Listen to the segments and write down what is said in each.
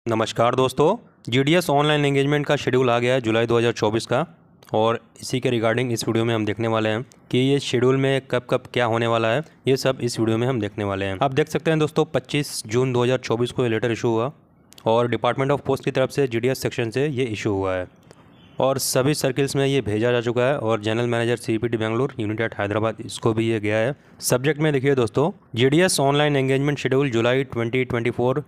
नमस्कार दोस्तों। GDS online engagement का शेड्यूल आ गया है जुलाई 2024 का, और इसी के रिगार्डिंग इस वीडियो में हम देखने वाले हैं कि ये शेड्यूल में कब कब क्या होने वाला है। ये सब इस वीडियो में हम देखने वाले हैं। आप देख सकते हैं दोस्तों, 25 जून 2024 को ये लेटर इशू हुआ और डिपार्टमेंट ऑफ पोस्ट की तरफ से जीडीएस सेक्शन से ये इशू हुआ है और सभी सर्किल्स में ये भेजा जा चुका है और general manager CPT Bengaluru unit at Hyderabad इसको भी ये गया है। सब्जेक्ट में देखिए दोस्तों, GDS online engagement schedule July 2024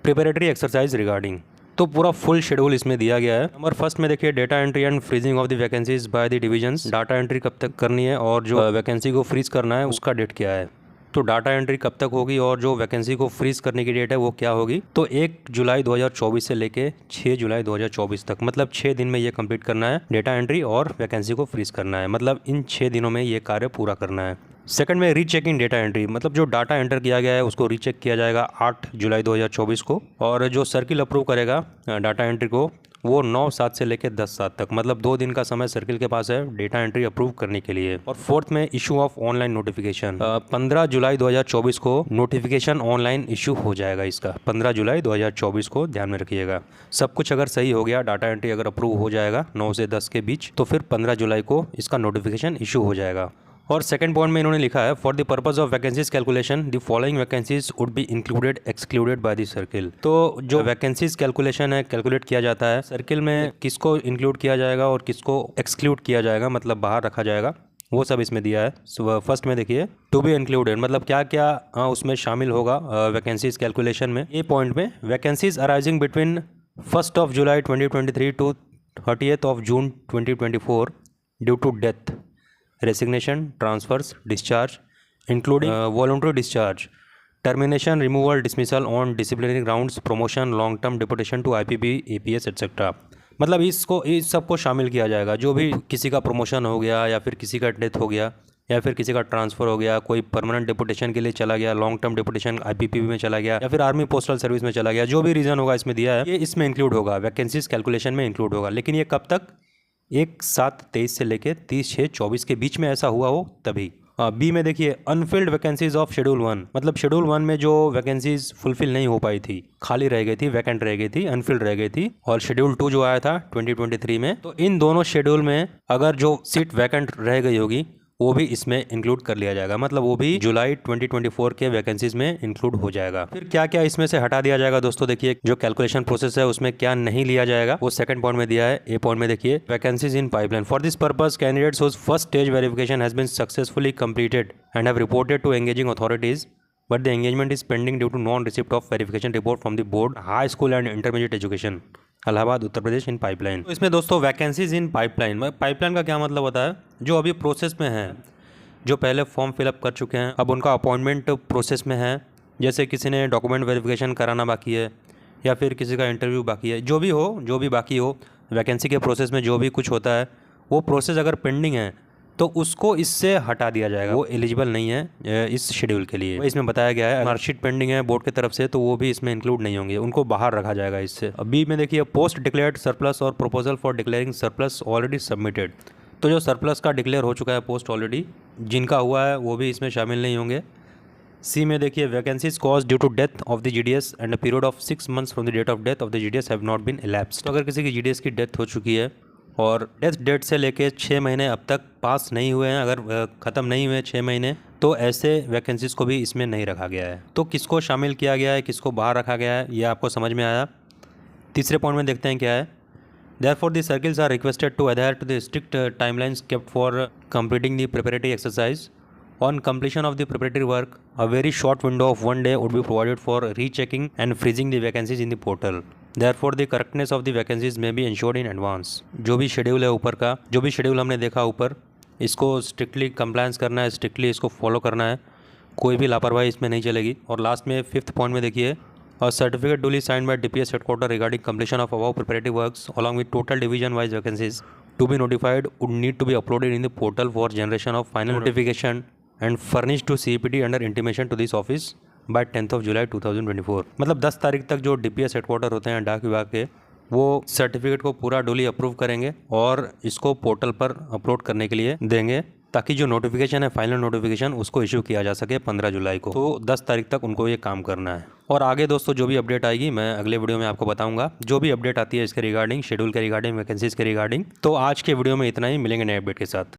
preparatory exercise regarding. तो पूरा फुल शेड्यूल इसमें दिया गया है। नंबर फर्स्ट में देखिए, data entry and freezing of the vacancies by the divisions. Data entry कब तक करनी है और जो वैकेंसी को फ्रीज करना है उसका डेट क्या है। तो डाटा एंट्री कब तक होगी और जो वैकेंसी को फ्रीज करने की डेट है वो क्या होगी। तो 1 जुलाई 2024 से लेके 6 जुलाई 2024 तक, मतलब 6 दिन में ये कंप्लीट करना है। डेटा एंट्री और वैकेंसी को फ्रीज करना है, मतलब इन 6 दिनों में ये कार्य पूरा करना है। सेकंड में रीचेकिंग डेटा एंट्री, मतलब जो डाटा एंटर किया गया है उसको रीचेक किया जाएगा 8 जुलाई 2024 को, और जो सर्किल अप्रूव करेगा डाटा एंट्री को वो 9/7 से लेकर 10/7 तक, मतलब 2 दिन का समय सर्किल के पास है डेटा एंट्री अप्रूव करने के लिए। और फोर्थ में इशू ऑफ ऑनलाइन नोटिफिकेशन, 15 जुलाई 2024 को नोटिफिकेशन ऑनलाइन इशू हो जाएगा इसका। 15 जुलाई 2024 को ध्यान में रखिएगा। सब कुछ अगर सही हो गया, डाटा एंट्री अगर अप्रूव हो जाएगा 9 से 10 के बीच, तो फिर 15 जुलाई को इसका नोटिफिकेशन इशू हो जाएगा। और सेकंड पॉइंट में इन्होंने लिखा है, for the purpose of vacancies calculation the following vacancies would be included excluded by the circle. तो जो वैकेंसीज कैलकुलेशन है, कैलकुलेट किया जाता है सर्किल में, किसको इंक्लूड किया जाएगा और किसको एक्सक्लूड किया जाएगा, मतलब बाहर रखा जाएगा, वो सब इसमें दिया है। सो फर्स्ट में देखिए, टू बी इंक्लूडेड, मतलब क्या क्या उसमें शामिल होगा वैकेंसीज कैलकुलेशन में। ये पॉइंट में, vacancies arising between 1 July 2023 to 30 June 2024 due to death, resignation, transfers, discharge, including voluntary discharge, termination, removal, dismissal on disciplinary grounds, promotion, long term deputation to IPB, APS, etc. मतलब इसको इस सबको शामिल किया जाएगा। जो भी किसी का प्रमोशन हो गया या फिर किसी का डेथ हो गया या फिर किसी का ट्रांसफ़र हो गया, कोई परमानेंट डिपुटेशन के लिए चला गया, लॉन्ग टर्म डिपुटेशन IPPB में चला गया या फिर आर्मी पोस्टल सर्विस में चला गया, जो भी रीज़न होगा इसमें दिया है, ये इसमें इंक्लूड होगा, वैकेंसीज कैलकुलेशन में इंक्लूड होगा। लेकिन ये कब तक, 1/7/23 से लेकर 30/6/24 के बीच में ऐसा हुआ हो तभी। बी में देखिए, अनफिल्ड वैकेंसीज ऑफ शेड्यूल 1, मतलब शेड्यूल 1 में जो वैकेंसीज फुलफिल नहीं हो पाई थी, खाली रह गई थी, वैकेंट रह गई थी, अनफिल्ड रह गई थी, और शेड्यूल 2 जो आया था 2023 में, तो इन दोनों शेड्यूल में अगर जो सीट वैकेंट रह गई होगी वो भी इसमें इंक्लूड कर लिया जाएगा, मतलब वो भी जुलाई 2024 के वैकेंसीज में इंक्लूड हो जाएगा। फिर क्या क्या इसमें से हटा दिया जाएगा दोस्तों, देखिए जो कैलकुलेशन प्रोसेस है उसमें क्या नहीं लिया जाएगा वो सेकंड पॉइंट में दिया है। ए पॉइंट में देखिए, vacancies in pipeline, for this purpose candidates whose first stage verification has been successfully completed and have reported to engaging authorities but the engagement is pending due to non receipt of verification report from the board high school and intermediate education, Allahabad Uttar Pradesh, in pipeline. तो इसमें दोस्तों vacancies in pipeline, pipeline का क्या मतलब होता है, जो अभी प्रोसेस में है, जो पहले फॉर्म फिलअप कर चुके हैं, अब उनका अपॉइंटमेंट प्रोसेस में है, जैसे किसी ने डॉक्यूमेंट वेरिफिकेशन कराना बाकी है या फिर किसी का इंटरव्यू बाकी है, जो भी हो, जो भी बाकी हो, वैकेंसी के प्रोसेस में जो भी कुछ होता है वो प्रोसेस अगर पेंडिंग है तो उसको इससे हटा दिया जाएगा, वो एलिजिबल नहीं है इस शेड्यूल के लिए। इसमें बताया गया है, मार्कशीट पेंडिंग है बोर्ड की तरफ से तो वो भी इसमें इंक्लूड नहीं होंगे, उनको बाहर रखा जाएगा इससे। बी में देखिए, पोस्ट डिक्लेयर्ड सरप्लस और proposal for declaring surplus already submitted, तो जो सरप्लस का डिक्लेयर हो चुका है पोस्ट ऑलरेडी, जिनका हुआ है वो भी इसमें शामिल नहीं होंगे। सी में देखिए, vacancies cause due to death of the GDS and a period of 6 months from the date of death of the GDS have not been elapsed। तो अगर किसी की जीडीएस की डेथ हो चुकी है और डेथ डेट से लेके 6 महीने अब तक पास नहीं हुए हैं, अगर ख़त्म नहीं हुए 6 महीने, तो ऐसे वैकेंसीज को भी इसमें नहीं रखा गया है। तो किसको शामिल किया गया है, किसको बाहर रखा गया है, ये आपको समझ में आया। तीसरे पॉइंट में देखते हैं क्या है। Therefore, the circles are requested to adhere to the strict timelines kept for completing the preparatory exercise. On completion of the preparatory work, a very short window of 1 day would be provided for rechecking and freezing the vacancies in the portal. Therefore, the correctness of the vacancies may be ensured in advance. जो भी schedule है ऊपर का, जो भी schedule हमने देखा ऊपर, इसको स्ट्रिक्टली कंप्लायंस करना है, स्ट्रिक्टली इसको फॉलो करना है, कोई भी लापरवाही इसमें नहीं चलेगी। और लास्ट में 5th पॉइंट में देखिए, a certificate duly signed by DPS headquarters regarding completion of above preparative works along with total division wise vacancies to be notified would need to be uploaded in the portal for generation of final notification and furnished to CPT under intimation to this office by 10th July 2024। मतलब 10 तारीख तक जो DPS headquarter होते हैं डाक विभाग के, वो सर्टिफिकेट को पूरा डुली अप्रूव करेंगे और इसको पोर्टल पर अपलोड करने के लिए देंगे ताकि जो नोटिफिकेशन है, फाइनल नोटिफिकेशन, उसको इशू किया जा सके 15 जुलाई को। तो 10 तारीख तक उनको ये काम करना है। और आगे दोस्तों जो भी अपडेट आएगी मैं अगले वीडियो में आपको बताऊंगा। जो भी अपडेट आती है इसके रिगार्डिंग, शेड्यूल के रिगार्डिंग, वैकेंसीज के रिगार्डिंग। तो आज के वीडियो में इतना ही, मिलेंगे नए अपडेट के साथ।